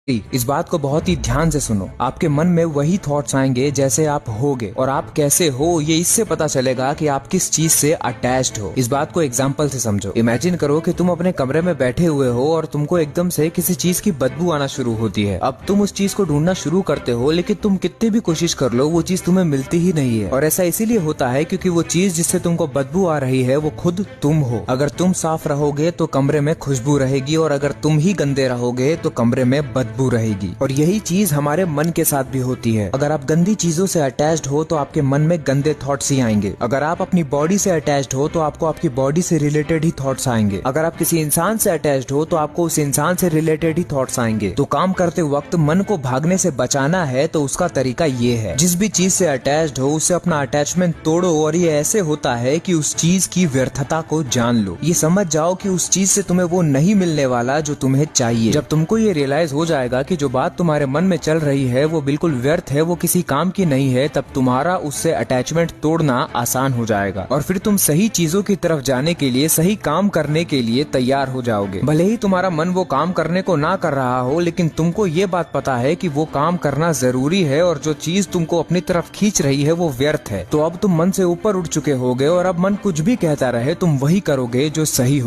इस बात को बहुत ही ध्यान से सुनो। आपके मन में वही थॉट्स आएंगे जैसे आप होगे, और आप कैसे हो ये इससे पता चलेगा कि आप किस चीज से अटैच्ड हो। इस बात को एग्जांपल से समझो। इमेजिन करो कि तुम अपने कमरे में बैठे हुए हो और तुमको एकदम से किसी चीज की बदबू आना शुरू होती है। अब तुम उस चीज को ढूंढना शुरू करते हो, लेकिन तुम कितनी भी कोशिश कर लो वो चीज तुम्हें मिलती ही नहीं है। और ऐसा इसीलिए होता है क्योंकि वो चीज जिससे तुमको बदबू आ रही है वो खुद तुम हो। अगर तुम साफ रहोगे तो कमरे में खुशबू रहेगी, और अगर तुम ही गंदे रहोगे तो कमरे में बदबू रहेगी। और यही चीज हमारे मन के साथ भी होती है। अगर आप गंदी चीजों से अटैच्ड हो तो आपके मन में गंदे थॉट्स ही आएंगे। अगर आप अपनी बॉडी से अटैच्ड हो तो आपको आपकी बॉडी से रिलेटेड ही थॉट्स आएंगे। अगर आप किसी इंसान से अटैच्ड हो तो आपको उस इंसान से रिलेटेड ही थॉट्स आएंगे। तो काम करते वक्त मन को भागने से बचाना है तो उसका तरीका ये है, जिस भी चीज से अटैच्ड हो उससे अपना अटैचमेंट तोड़ो। और ये ऐसे होता है कि उस चीज की व्यर्थता को जान लो। ये समझ जाओ कि उस चीज से तुम्हें वो नहीं मिलने वाला जो तुम्हें चाहिए। जब तुमको ये रियलाइज हो जाएगा कि जो बात तुम्हारे मन में चल रही है वो बिल्कुल व्यर्थ है, वो किसी काम की नहीं है, तब तुम्हारा उससे अटैचमेंट तोड़ना आसान हो जाएगा। और फिर तुम सही चीजों की तरफ जाने के लिए, सही काम करने के लिए तैयार हो जाओगे। भले ही तुम्हारा मन वो काम करने को ना कर रहा हो, लेकिन तुमको ये बात पता है कि वो काम करना जरूरी है, और जो चीज तुमको अपनी तरफ खींच रही है वो व्यर्थ है। तो अब तुम मन से ऊपर उठ चुके होगे, और अब मन कुछ भी कहता रहे तुम वही करोगे जो सही हो।